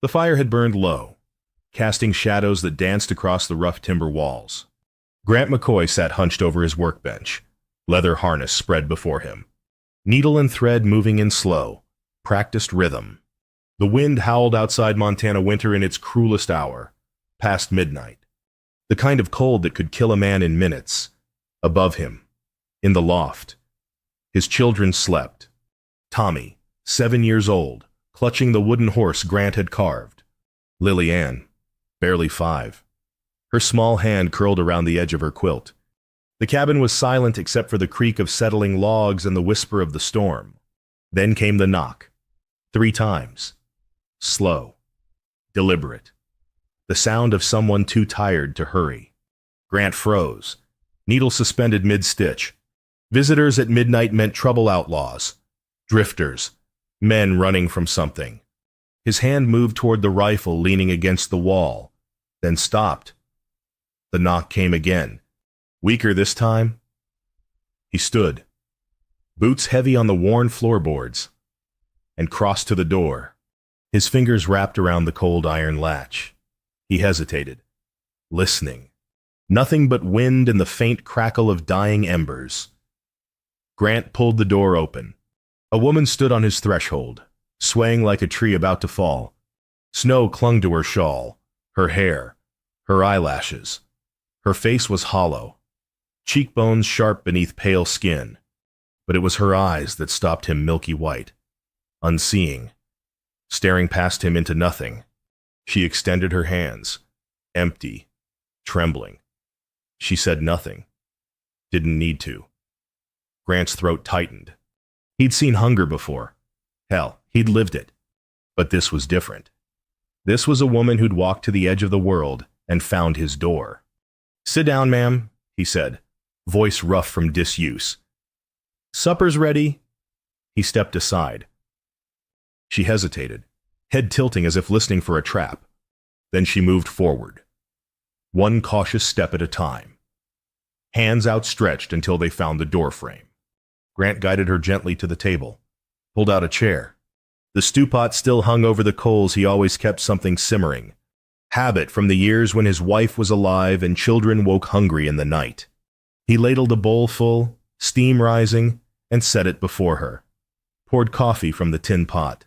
The fire had burned low, casting shadows that danced across the rough timber walls. Grant McCoy sat hunched over his workbench, leather harness spread before him. Needle and thread moving in slow, practiced rhythm. The wind howled outside Montana winter in its cruelest hour, past midnight. The kind of cold that could kill a man in minutes. Above him, in the loft, his children slept. Tommy, 7 years old, clutching the wooden horse Grant had carved. Lily Ann, barely 5. Her small hand curled around the edge of her quilt. The cabin was silent except for the creak of settling logs and the whisper of the storm. Then came the knock. 3 times. Slow. Deliberate. The sound of someone too tired to hurry. Grant froze, needle suspended mid-stitch. Visitors at midnight meant trouble outlaws, drifters, men running from something. His hand moved toward the rifle leaning against the wall, then stopped. The knock came again. Weaker this time. He stood, boots heavy on the worn floorboards, and crossed to the door. His fingers wrapped around the cold iron latch. He hesitated, listening. Nothing but wind and the faint crackle of dying embers. Grant pulled the door open. A woman stood on his threshold, swaying like a tree about to fall. Snow clung to her shawl, her hair, her eyelashes. Her face was hollow, cheekbones sharp beneath pale skin. But it was her eyes that stopped him milky white, unseeing, staring past him into nothing. She extended her hands, empty, trembling. She said nothing. Didn't need to. Grant's throat tightened. He'd seen hunger before. Hell, he'd lived it. But this was different. This was a woman who'd walked to the edge of the world and found his door. "Sit down, ma'am," he said, voice rough from disuse. "Supper's ready." He stepped aside. She hesitated, head tilting as if listening for a trap. Then she moved forward, one cautious step at a time, hands outstretched until they found the doorframe. Grant guided her gently to the table, pulled out a chair. The stew pot still hung over the coals. He always kept something simmering. Habit from the years when his wife was alive and children woke hungry in the night. He ladled a bowl full, steam rising, and set it before her. Poured coffee from the tin pot,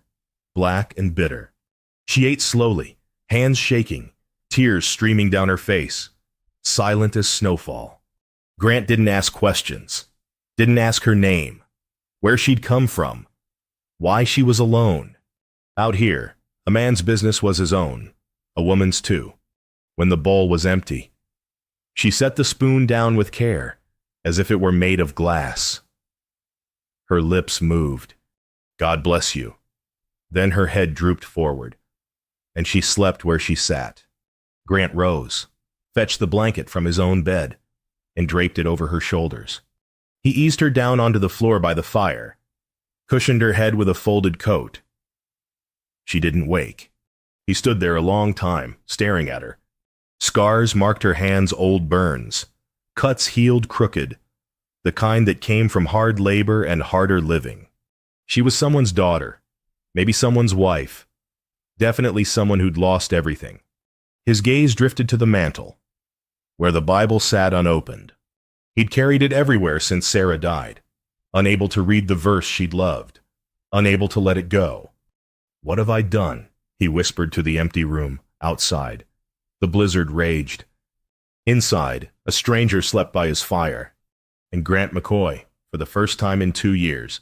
black and bitter. She ate slowly, hands shaking, tears streaming down her face, silent as snowfall. Grant didn't ask questions, didn't ask her name, where she'd come from, why she was alone. Out here, a man's business was his own, a woman's too. When the bowl was empty, she set the spoon down with care, as if it were made of glass. Her lips moved. "God bless you." Then her head drooped forward, and she slept where she sat. Grant rose, fetched the blanket from his own bed, and draped it over her shoulders. He eased her down onto the floor by the fire, cushioned her head with a folded coat. She didn't wake. He stood there a long time, staring at her. Scars marked her hands' old burns, cuts healed crooked, the kind that came from hard labor and harder living. She was someone's daughter, maybe someone's wife, definitely someone who'd lost everything. His gaze drifted to the mantel, where the Bible sat unopened. He'd carried it everywhere since Sarah died, unable to read the verse she'd loved, unable to let it go. "What have I done?" he whispered to the empty room, outside. The blizzard raged. Inside, a stranger slept by his fire, and Grant McCoy, for the first time in 2 years,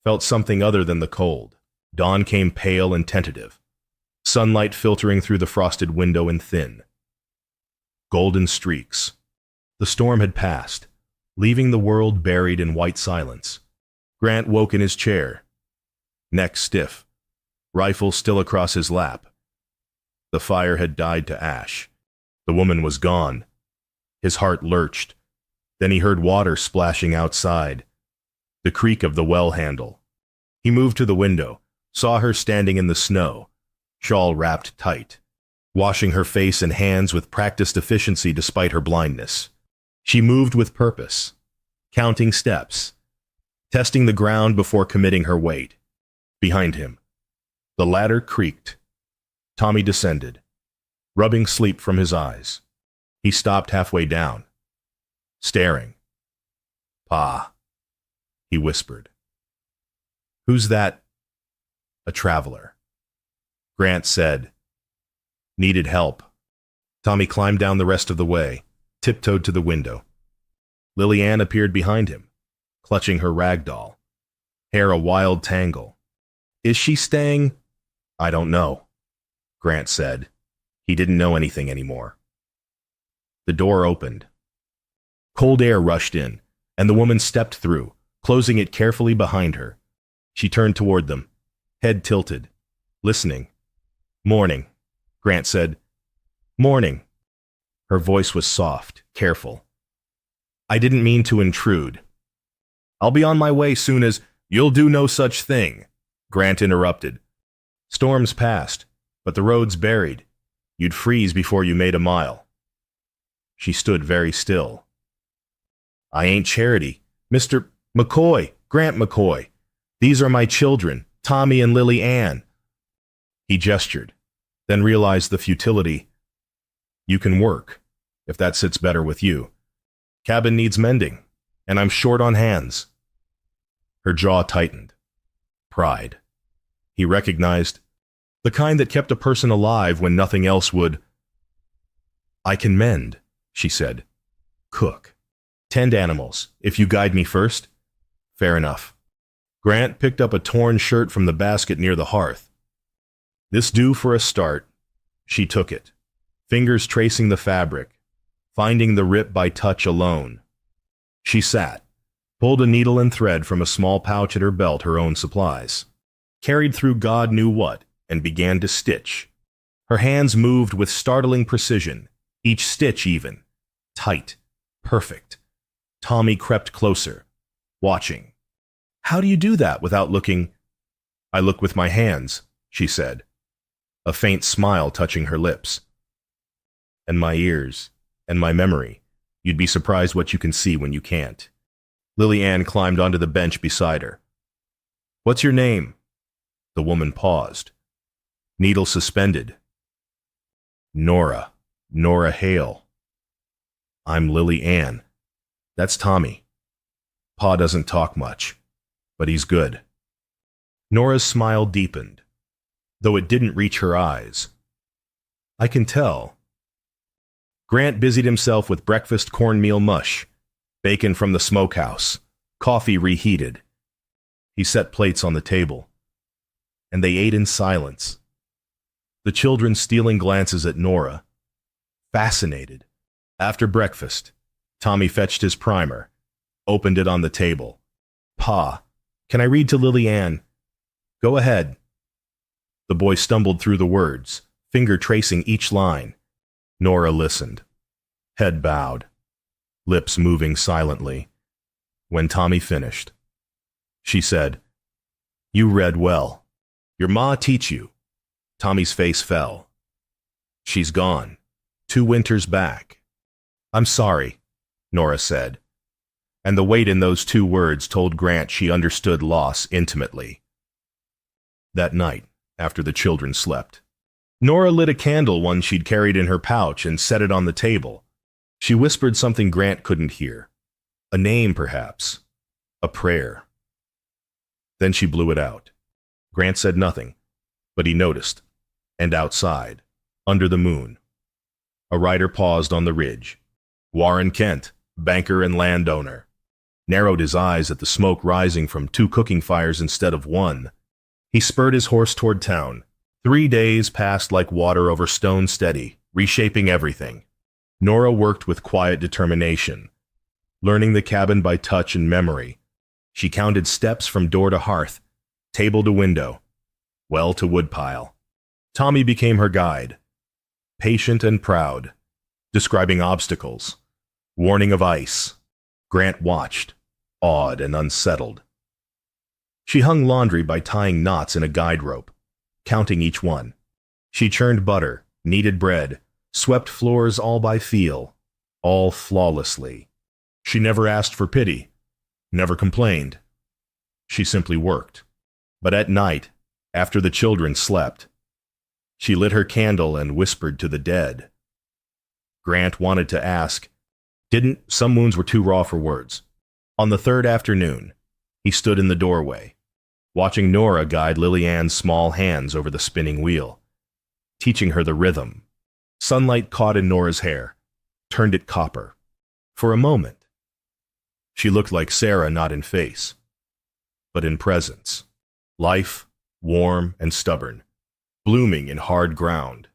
felt something other than the cold. Dawn came pale and tentative, sunlight filtering through the frosted window and thin. Golden streaks. The storm had passed, leaving the world buried in white silence. Grant woke in his chair, neck stiff, rifle still across his lap. The fire had died to ash. The woman was gone. His heart lurched. Then he heard water splashing outside, the creak of the well handle. He moved to the window, saw her standing in the snow, shawl wrapped tight, washing her face and hands with practiced efficiency despite her blindness. She moved with purpose, counting steps, testing the ground before committing her weight. Behind him, the ladder creaked. Tommy descended, rubbing sleep from his eyes. He stopped halfway down, staring. "Pa," he whispered. "Who's that?" "A traveler," Grant said. "Needed help." Tommy climbed down the rest of the way, tiptoed to the window. Lily Ann appeared behind him, clutching her rag doll, hair a wild tangle. "Is she staying?" "I don't know," Grant said. He didn't know anything anymore. The door opened. Cold air rushed in, and the woman stepped through, closing it carefully behind her. She turned toward them, head tilted, listening. "Morning," Grant said. "Morning." Her voice was soft, careful. "I didn't mean to intrude." "I'll be on my way soon as—" "You'll do no such thing," Grant interrupted. "Storms passed, but the road's buried. You'd freeze before you made a mile." She stood very still. "I ain't Charity. Mr. McCoy, Grant McCoy. These are my children, Tommy and Lily Ann." He gestured, then realized the futility. "You can work, if that sits better with you. Cabin needs mending, and I'm short on hands." Her jaw tightened. Pride. He recognized the kind that kept a person alive when nothing else would. "I can mend," she said. "Cook. Tend animals, if you guide me first." "Fair enough." Grant picked up a torn shirt from the basket near the hearth. "This due for a start." She took it, fingers tracing the fabric, finding the rip by touch alone. She sat, pulled a needle and thread from a small pouch at her belt, her own supplies, carried through God knew what, and began to stitch. Her hands moved with startling precision, each stitch even, tight, perfect. Tommy crept closer, watching. "How do you do that without looking?" "I look with my hands," she said, a faint smile touching her lips. "And my ears, and my memory. You'd be surprised what you can see when you can't." Lily Ann climbed onto the bench beside her. "What's your name?" The woman paused, needle suspended. "Nora Hale." "I'm Lily Ann. That's Tommy. Pa doesn't talk much, but he's good." Nora's smile deepened, though it didn't reach her eyes. "I can tell." Grant busied himself with breakfast cornmeal mush, bacon from the smokehouse, coffee reheated. He set plates on the table, and they ate in silence, the children stealing glances at Nora, fascinated. After breakfast, Tommy fetched his primer, opened it on the table. "Pa, can I read to Lily Ann?" "Go ahead." The boy stumbled through the words, finger tracing each line. Nora listened, head bowed, lips moving silently. When Tommy finished, she said, "You read well. Your ma teach you." Tommy's face fell. "She's gone. 2 winters back." "I'm sorry," Nora said, and the weight in those 2 words told Grant she understood loss intimately. That night, after the children slept, Nora lit a candle, one she'd carried in her pouch, and set it on the table. She whispered something Grant couldn't hear. A name, perhaps. A prayer. Then she blew it out. Grant said nothing, but he noticed. And outside, under the moon, a rider paused on the ridge. Warren Kent, banker and landowner, narrowed his eyes at the smoke rising from 2 cooking fires instead of 1. He spurred his horse toward town. 3 days passed like water over stone steady, reshaping everything. Nora worked with quiet determination, learning the cabin by touch and memory. She counted steps from door to hearth, table to window, well to woodpile. Tommy became her guide, patient and proud, describing obstacles, warning of ice. Grant watched, awed and unsettled. She hung laundry by tying knots in a guide rope, counting each one. She churned butter, kneaded bread, swept floors all by feel, all flawlessly. She never asked for pity, never complained. She simply worked. But at night, after the children slept, She lit her candle and whispered to the dead. Grant wanted to ask, didn't. Some wounds were too raw for words. On the third afternoon, he stood in the doorway, watching Nora guide Lily Ann's small hands over the spinning wheel, teaching her the rhythm. Sunlight caught in Nora's hair, turned it copper. For a moment, she looked like Sarah, not in face, but in presence. Life, warm and stubborn, blooming in hard ground.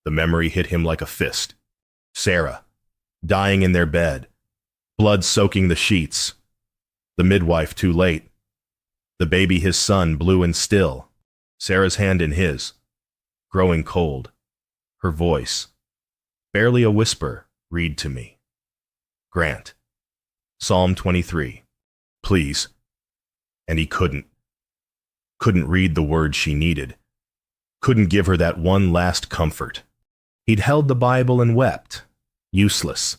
The memory hit him like a fist. Sarah, dying in their bed, blood soaking the sheets. The midwife too late. The baby, his son, blue and still. Sarah's hand in his, growing cold. Her voice, barely a whisper, read to me. Grant, Psalm 23. Please. And he couldn't read the words she needed. Couldn't give her that one last comfort. He'd held the Bible and wept. Useless.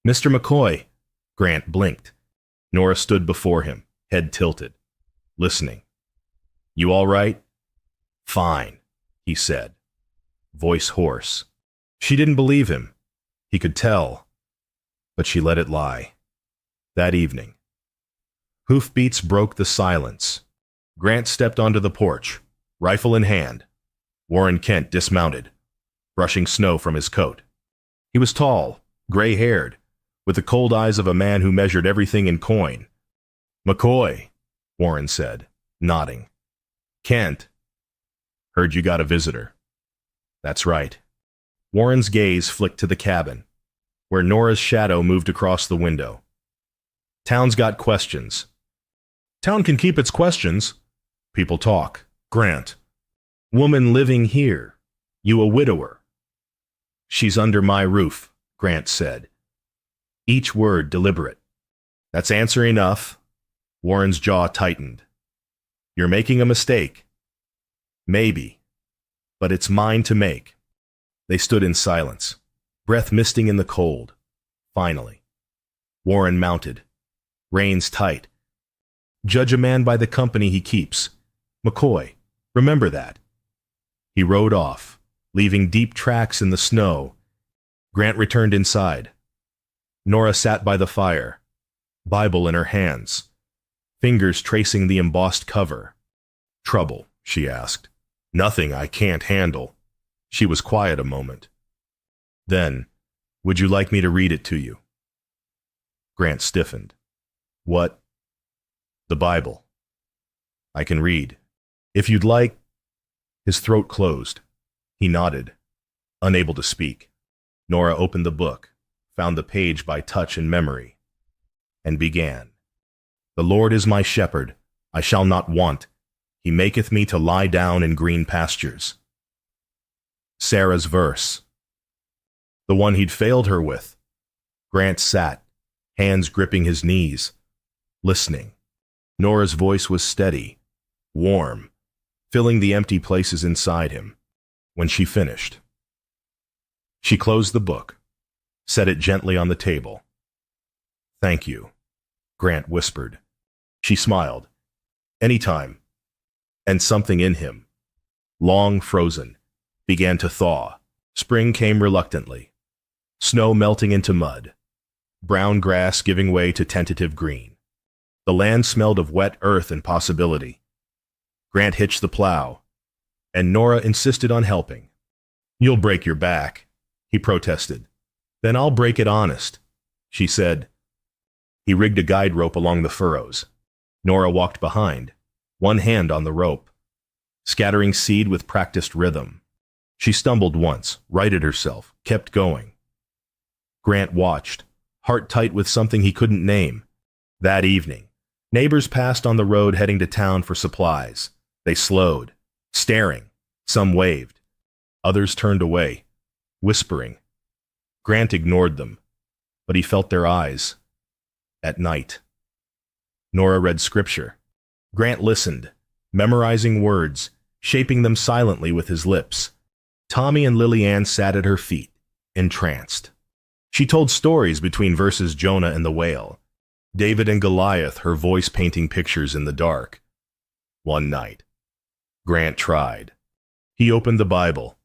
Mr. McCoy. Grant blinked. Nora stood before him, head tilted, listening. You all right? Fine, he said, voice hoarse. She didn't believe him. He could tell, but she let it lie. That evening, hoofbeats broke the silence. Grant stepped onto the porch, rifle in hand. Warren Kent dismounted, brushing snow from his coat. He was tall, gray-haired, with the cold eyes of a man who measured everything in coin. McCoy, Warren said, nodding. Kent. Heard you got a visitor. That's right. Warren's gaze flicked to the cabin, where Nora's shadow moved across the window. Town's got questions. Town can keep its questions. People talk. Grant. Woman living here. You a widower. She's under my roof, Grant said, each word deliberate. That's answer enough. Warren's jaw tightened. You're making a mistake. Maybe, but it's mine to make. They stood in silence, breath misting in the cold. Finally, Warren mounted, reins tight. Judge a man by the company he keeps. McCoy, remember that. He rode off, leaving deep tracks in the snow. Grant returned inside. Nora sat by the fire, Bible in her hands, fingers tracing the embossed cover. Trouble, she asked. Nothing I can't handle. She was quiet a moment. Then, would you like me to read it to you? Grant stiffened. What? The Bible. I can read. If you'd like. His throat closed. He nodded, unable to speak. Nora opened the book, found the page by touch and memory, and began. The Lord is my shepherd, I shall not want. He maketh me to lie down in green pastures. Sarah's verse. The one he'd failed her with. Grant sat, hands gripping his knees, listening. Nora's voice was steady, warm, filling the empty places inside him. When she finished, she closed the book, set it gently on the table. Thank you, Grant whispered. She smiled. Anytime. And something in him, long frozen, began to thaw. Spring came reluctantly, snow melting into mud, brown grass giving way to tentative green. The land smelled of wet earth and possibility. Grant hitched the plow, and Nora insisted on helping. You'll break your back, he protested. Then I'll break it honest, she said. He rigged a guide rope along the furrows. Nora walked behind, one hand on the rope, scattering seed with practiced rhythm. She stumbled once, righted herself, kept going. Grant watched, heart tight with something he couldn't name. That evening, neighbors passed on the road heading to town for supplies. They slowed, staring. Some waved. Others turned away, whispering. Grant ignored them, but he felt their eyes. At night. Nora read scripture. Grant listened, memorizing words, shaping them silently with his lips. Tommy and Lily Ann sat at her feet, entranced. She told stories between verses Jonah and the whale, David and Goliath, her voice painting pictures in the dark. One night, Grant tried. He opened the Bible,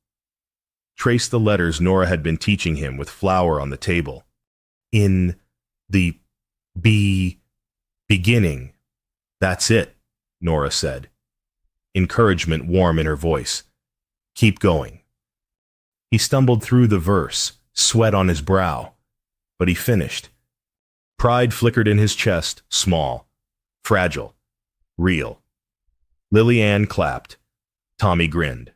traced the letters Nora had been teaching him with flour on the table. In the beginning. That's it, Nora said, encouragement warm in her voice. Keep going. He stumbled through the verse, sweat on his brow, but he finished. Pride flickered in his chest, small, fragile, real. Lily Ann clapped. Tommy grinned.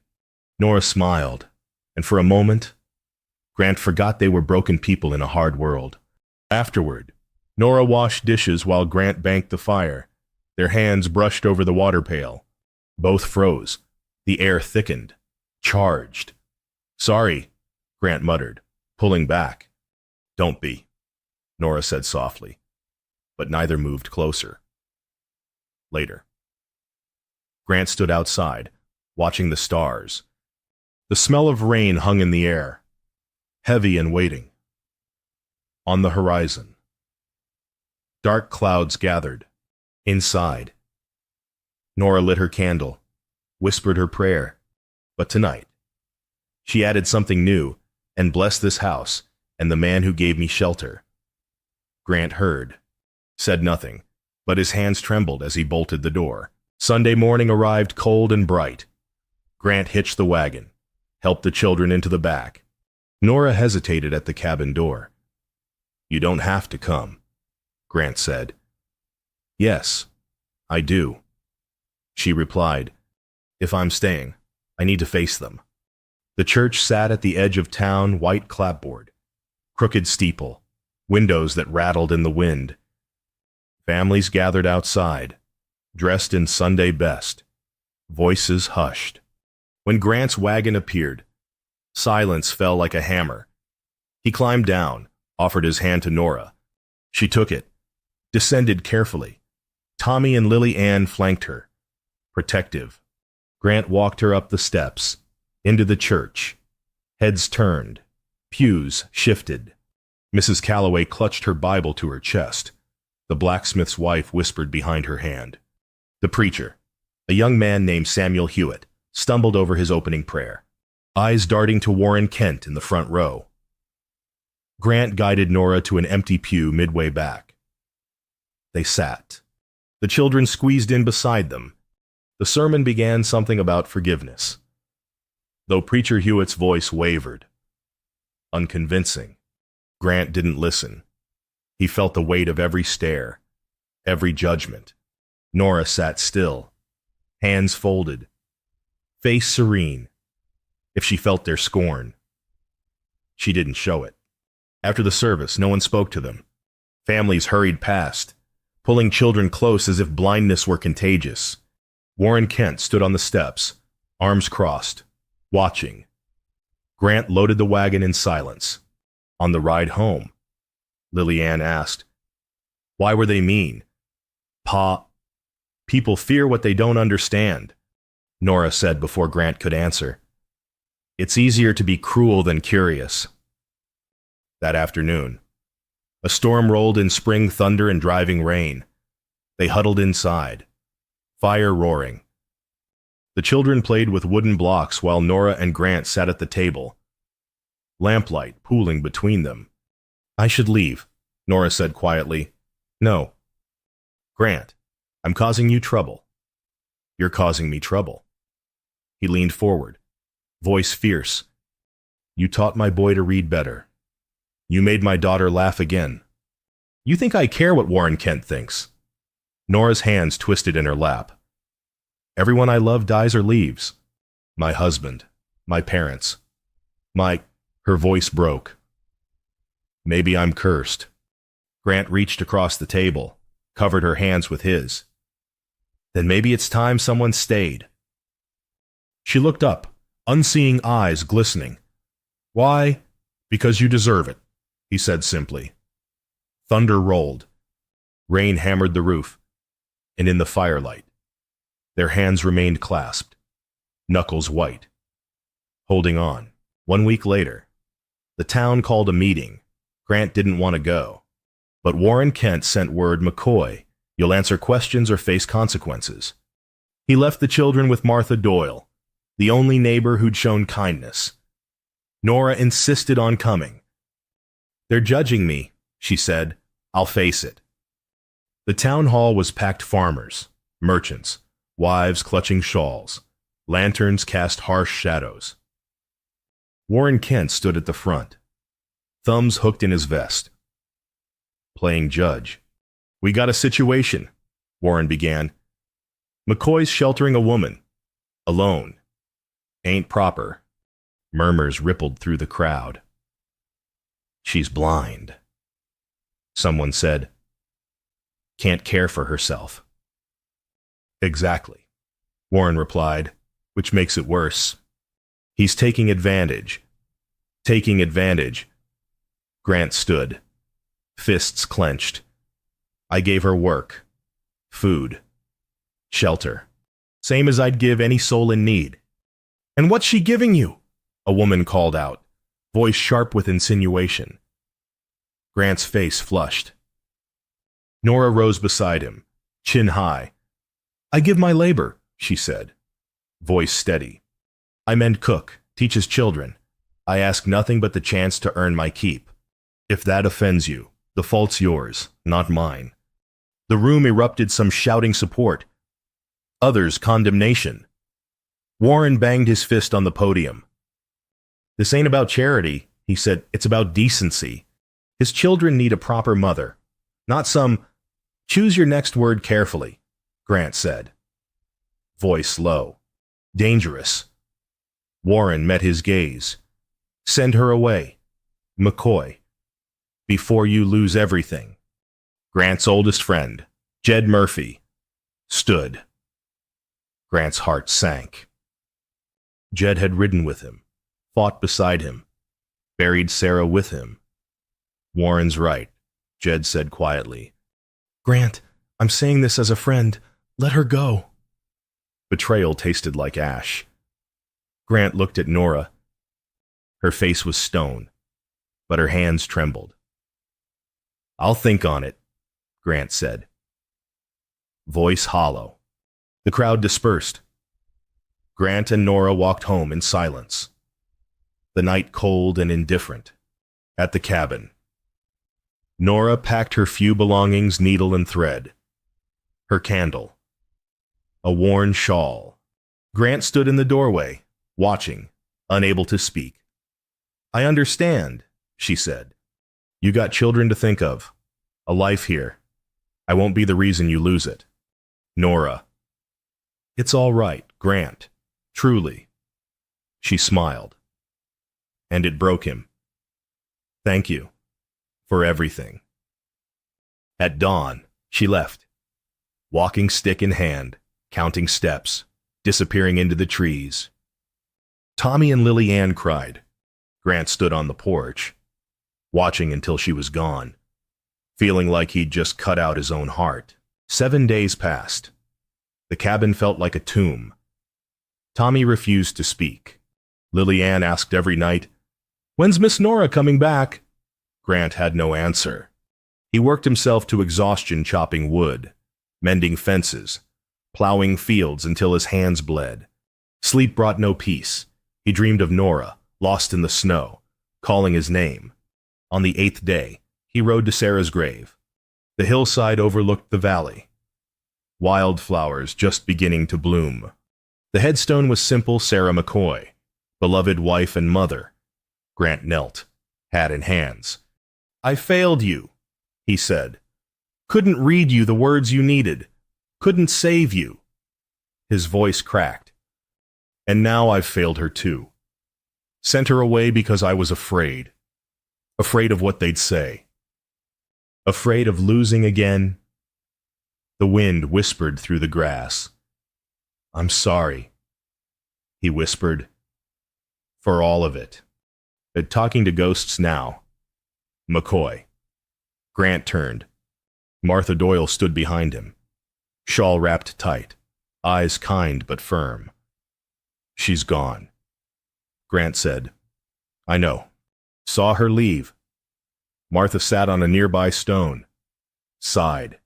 Nora smiled, and for a moment, Grant forgot they were broken people in a hard world. Afterward, Nora washed dishes while Grant banked the fire. Their hands brushed over the water pail. Both froze. The air thickened, charged. Sorry, Grant muttered, pulling back. Don't be, Nora said softly, but neither moved closer. Later. Grant stood outside, watching the stars. The smell of rain hung in the air, heavy and waiting. On the horizon, dark clouds gathered. Inside, Nora lit her candle, whispered her prayer. But tonight, she added something new and blessed this house and the man who gave me shelter. Grant heard, said nothing, but his hands trembled as he bolted the door. Sunday morning arrived cold and bright. Grant hitched the wagon, helped the children into the back. Nora hesitated at the cabin door. You don't have to come, Grant said. Yes, I do, she replied. If I'm staying, I need to face them. The church sat at the edge of town, white clapboard, crooked steeple, windows that rattled in the wind. Families gathered outside, dressed in Sunday best, voices hushed. When Grant's wagon appeared, silence fell like a hammer. He climbed down, offered his hand to Nora. She took it, descended carefully. Tommy and Lily Ann flanked her, protective. Grant walked her up the steps, into the church. Heads turned, pews shifted. Mrs. Calloway clutched her Bible to her chest. The blacksmith's wife whispered behind her hand. The preacher, a young man named Samuel Hewitt, stumbled over his opening prayer, eyes darting to Warren Kent in the front row. Grant guided Nora to an empty pew midway back. They sat. The children squeezed in beside them. The sermon began something about forgiveness, though Preacher Hewitt's voice wavered. Unconvincing. Grant didn't listen. He felt the weight of every stare, every judgment. Nora sat still, hands folded, face serene. If she felt their scorn, she didn't show it. After the service, no one spoke to them. Families hurried past, pulling children close as if blindness were contagious. Warren Kent stood on the steps, arms crossed, watching. Grant loaded the wagon in silence. On the ride home, Lily Ann asked, "Why were they mean?" "Pa, people fear what they don't understand," Nora said before Grant could answer. "It's easier to be cruel than curious." That afternoon, a storm rolled in spring thunder and driving rain. They huddled inside, fire roaring. The children played with wooden blocks while Nora and Grant sat at the table, lamplight pooling between them. "I should leave," Nora said quietly. "No. Grant, I'm causing you trouble." "You're causing me trouble." He leaned forward, voice fierce. "You taught my boy to read better. You made my daughter laugh again. You think I care what Warren Kent thinks?" Nora's hands twisted in her lap. "Everyone I love dies or leaves. My husband, my parents, my—" Her voice broke. "Maybe I'm cursed." Grant reached across the table, covered her hands with his. "Then maybe it's time someone stayed." She looked up, unseeing eyes glistening. "Why? Because you deserve it," he said simply. Thunder rolled. Rain hammered the roof, and in the firelight, their hands remained clasped, knuckles white, holding on. 1 week later, the town called a meeting. Grant didn't want to go, but Warren Kent sent word, "McCoy, you'll answer questions or face consequences." He left the children with Martha Doyle, the only neighbor who'd shown kindness. Nora insisted on coming. "They're judging me," she said. "I'll face it." The town hall was packed farmers, merchants, wives clutching shawls. Lanterns cast harsh shadows. Warren Kent stood at the front, thumbs hooked in his vest, playing judge. "We got a situation," Warren began. "McCoy's sheltering a woman. Alone. Ain't proper." Murmurs rippled through the crowd. "She's blind," someone said. "Can't care for herself." "Exactly," Warren replied, "which makes it worse. He's taking advantage." "Taking advantage." Grant stood, fists clenched. "I gave her work, food, shelter, same as I'd give any soul in need." "And what's she giving you?" a woman called out, voice sharp with insinuation. Grant's face flushed. Nora rose beside him, chin high. "I give my labor," she said, voice steady. "I mend cook, teach his children. I ask nothing but the chance to earn my keep. If that offends you, the fault's yours, not mine." The room erupted some shouting support, others condemnation. Warren banged his fist on the podium. "This ain't about charity," he said. "It's about decency. His children need a proper mother, not some—" "Choose your next word carefully," Grant said. Voice low. "Dangerous." Warren met his gaze. "Send her away. McCoy. Before you lose everything." Grant's oldest friend, Jed Murphy, stood. Grant's heart sank. Jed had ridden with him, fought beside him, buried Sarah with him. "Warren's right," Jed said quietly. "Grant, I'm saying this as a friend. Let her go." Betrayal tasted like ash. Grant looked at Nora. Her face was stone, but her hands trembled. "I'll think on it," Grant said. Voice hollow. The crowd dispersed. Grant and Nora walked home in silence. The night cold and indifferent. At the cabin. Nora packed her few belongings, needle and thread. Her candle. A worn shawl. Grant stood in the doorway, watching, unable to speak. "I understand," she said. "You got children to think of. A life here. I won't be the reason you lose it." Nora. "It's all right, Grant. Truly." She smiled. And it broke him. "Thank you. For everything." At dawn, she left, walking stick in hand, counting steps, disappearing into the trees. Tommy and Lily Ann cried. Grant stood on the porch, watching until she was gone, feeling like he'd just cut out his own heart. 7 days passed. The cabin felt like a tomb. Tommy refused to speak. Lily Ann asked every night, "When's Miss Nora coming back?" Grant had no answer. He worked himself to exhaustion chopping wood, mending fences, plowing fields until his hands bled. Sleep brought no peace. He dreamed of Nora, lost in the snow, calling his name. On the 8th day, he rode to Sarah's grave. The hillside overlooked the valley. Wildflowers just beginning to bloom. The headstone was simple Sarah McCoy, beloved wife and mother. Grant knelt, hat in hands. "I failed you," he said. "Couldn't read you the words you needed. Couldn't save you." His voice cracked. "And now I've failed her too. Sent her away because I was afraid. Afraid of what they'd say. Afraid of losing again." The wind whispered through the grass. "I'm sorry," he whispered, "for all of it." But talking to ghosts now. McCoy. Grant turned. Martha Doyle stood behind him, shawl wrapped tight, eyes kind but firm. "She's gone," Grant said. "I know. Saw her leave." Martha sat on a nearby stone, sighed.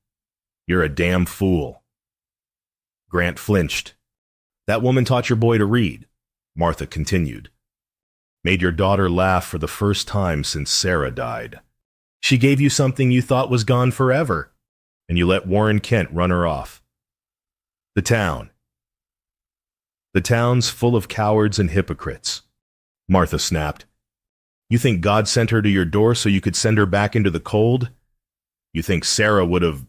"You're a damn fool." Grant flinched. "That woman taught your boy to read. Martha continued. Made your daughter laugh for the first time since Sarah died. She gave you something you thought was gone forever, and you let Warren Kent run her off. The town. The town's full of cowards and hypocrites. Martha snapped. You think God sent her to your door so you could send her back into the cold? You think Sarah would have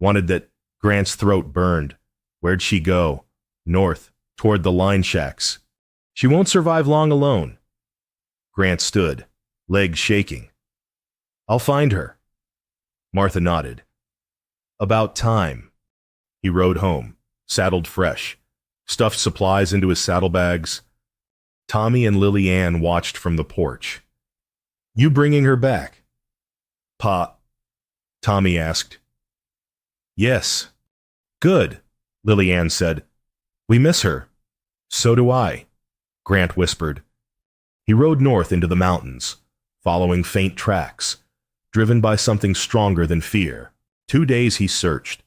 wanted that? Grant's throat burned. Where'd she go? North, toward the line shacks. She won't survive long alone. Grant stood, legs shaking. I'll find her. Martha nodded. About time. He rode home, saddled fresh, stuffed supplies into his saddlebags. Tommy and Lily Ann watched from the porch. You bringing her back? Pa, Tommy asked. Yes. Good, Lily Ann said. We miss her. So do I, Grant whispered. He rode north into the mountains, following faint tracks, driven by something stronger than fear. 2 days he searched.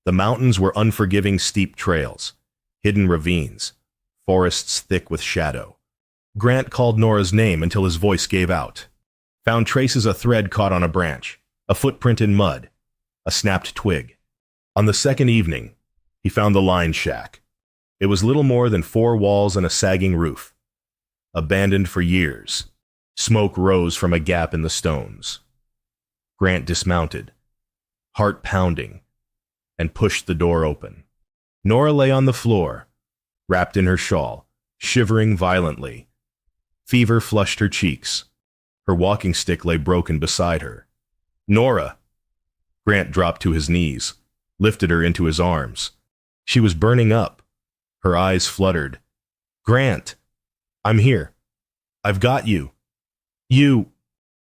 The mountains were unforgiving steep trails, hidden ravines, forests thick with shadow. Grant called Nora's name until his voice gave out. Found traces of thread caught on a branch, a footprint in mud, a snapped twig. On the second evening, he found the line shack. It was little more than 4 walls and a sagging roof. Abandoned for years, smoke rose from a gap in the stones. Grant dismounted, heart pounding, and pushed the door open. Nora lay on the floor, wrapped in her shawl, shivering violently. Fever flushed her cheeks. Her walking stick lay broken beside her. Nora! Grant dropped to his knees, lifted her into his arms. She was burning up. Her eyes fluttered. Grant! I'm here. I've got you. You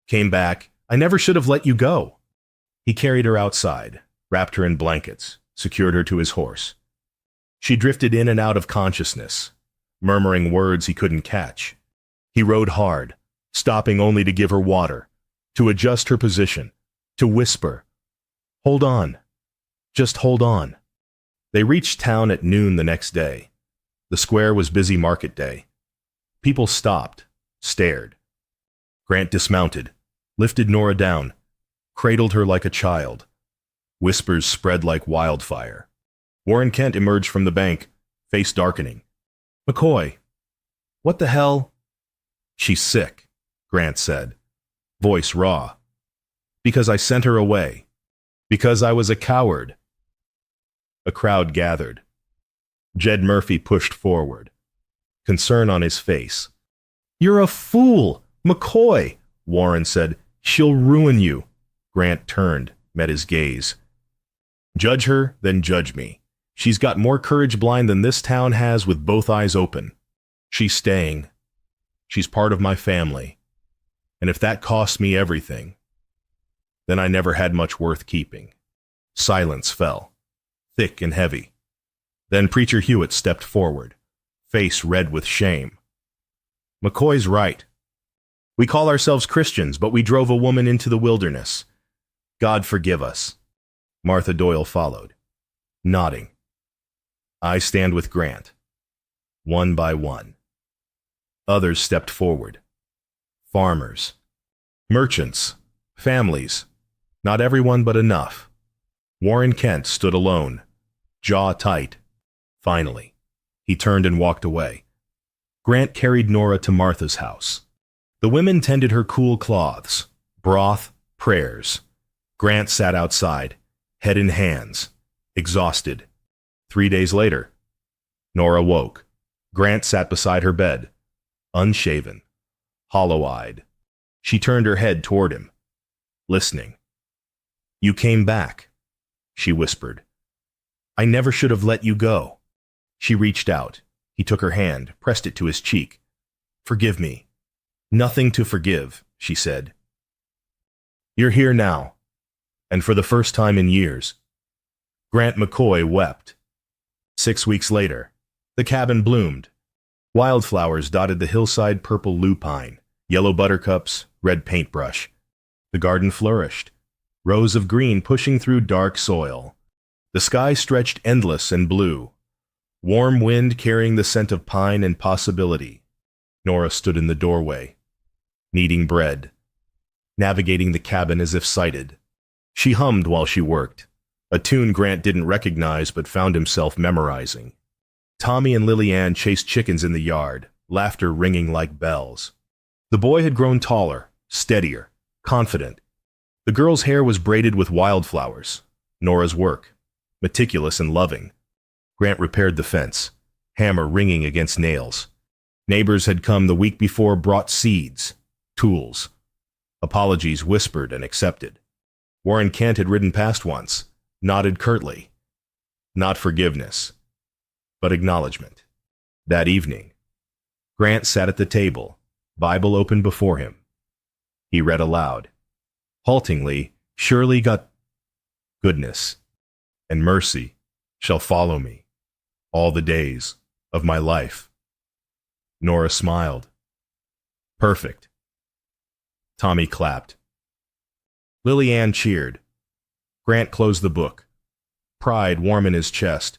came back. I never should have let you go. He carried her outside, wrapped her in blankets, secured her to his horse. She drifted in and out of consciousness, murmuring words he couldn't catch. He rode hard, stopping only to give her water, to adjust her position, to whisper, Hold on. Just hold on. They reached town at noon the next day. The square was busy market day. People stopped, stared. Grant dismounted, lifted Nora down, cradled her like a child. Whispers spread like wildfire. Warren Kent emerged from the bank, face darkening. McCoy, what the hell? She's sick, Grant said, voice raw. Because I sent her away. Because I was a coward. A crowd gathered. Jed Murphy pushed forward, concern on his face. You're a fool, McCoy, Warren said. She'll ruin you. Grant turned, met his gaze. Judge her, then judge me. She's got more courage blind than this town has with both eyes open. She's staying. She's part of my family. And if that costs me everything, then I never had much worth keeping. Silence fell, thick and heavy. Then Preacher Hewitt stepped forward, face red with shame. McCoy's right. We call ourselves Christians, but we drove a woman into the wilderness. God forgive us. Martha Doyle followed, nodding. I stand with Grant. One by one. Others stepped forward. Farmers. Merchants. Families. Not everyone, but enough. Warren Kent stood alone, jaw tight. Finally, he turned and walked away. Grant carried Nora to Martha's house. The women tended her cool cloths, broth, prayers. Grant sat outside, head in hands, exhausted. 3 days later, Nora woke. Grant sat beside her bed, unshaven, hollow-eyed. She turned her head toward him, listening. You came back, she whispered. I never should have let you go. She reached out. He took her hand, pressed it to his cheek. Forgive me. Nothing to forgive, she said. You're here now, and for the first time in years. Grant McCoy wept. 6 weeks later, the cabin bloomed. Wildflowers dotted the hillside, purple lupine, yellow buttercups, red paintbrush. The garden flourished, rows of green pushing through dark soil. The sky stretched endless and blue. Warm wind carrying the scent of pine and possibility. Nora stood in the doorway, kneading bread, navigating the cabin as if sighted. She hummed while she worked, a tune Grant didn't recognize but found himself memorizing. Tommy and Lily Ann chased chickens in the yard, laughter ringing like bells. The boy had grown taller, steadier, confident. The girl's hair was braided with wildflowers. Nora's work, meticulous and loving. Grant repaired the fence, hammer ringing against nails. Neighbors had come the week before, brought seeds, tools. Apologies whispered and accepted. Warren Kent had ridden past once, nodded curtly. Not forgiveness, but acknowledgement. That evening, Grant sat at the table, Bible open before him. He read aloud. Haltingly, surely goodness and mercy shall follow me all the days of my life. Nora smiled. Perfect. Tommy clapped. Lily Ann cheered. Grant closed the book, pride warm in his chest.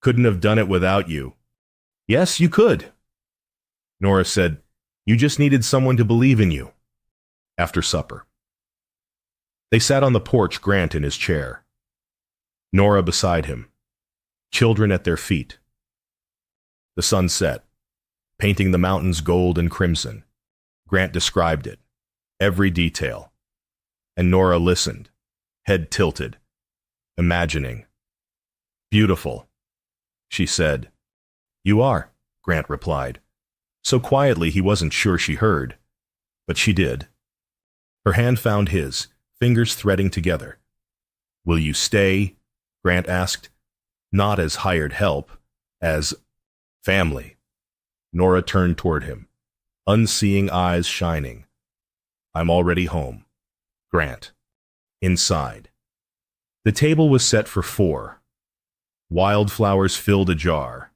Couldn't have done it without you. Yes, you could. Nora said, you just needed someone to believe in you. After supper, they sat on the porch, Grant in his chair, Nora beside him, children at their feet. The sun set, painting the mountains gold and crimson. Grant described it, every detail, and Nora listened, head tilted, imagining. Beautiful, she said. You are, Grant replied, so quietly he wasn't sure she heard, but she did. Her hand found his, fingers threading together. Will you stay? Grant asked, not as hired help, as family. Nora turned toward him, unseeing eyes shining. I'm already home. Grant. Inside. The table was set for 4. Wildflowers filled a jar,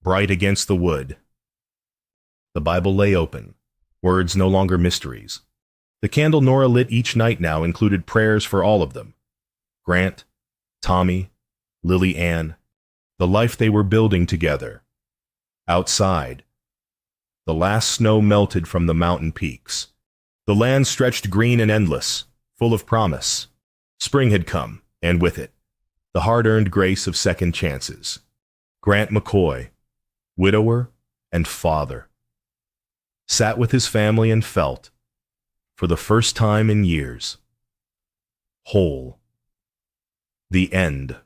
bright against the wood. The Bible lay open, words no longer mysteries. The candle Nora lit each night now included prayers for all of them. Grant, Tommy, Lily Ann, the life they were building together. Outside, the last snow melted from the mountain peaks. The land stretched green and endless, full of promise. Spring had come, and with it, the hard-earned grace of second chances. Grant McCoy, widower and father, sat with his family and felt, for the first time in years, whole. The end.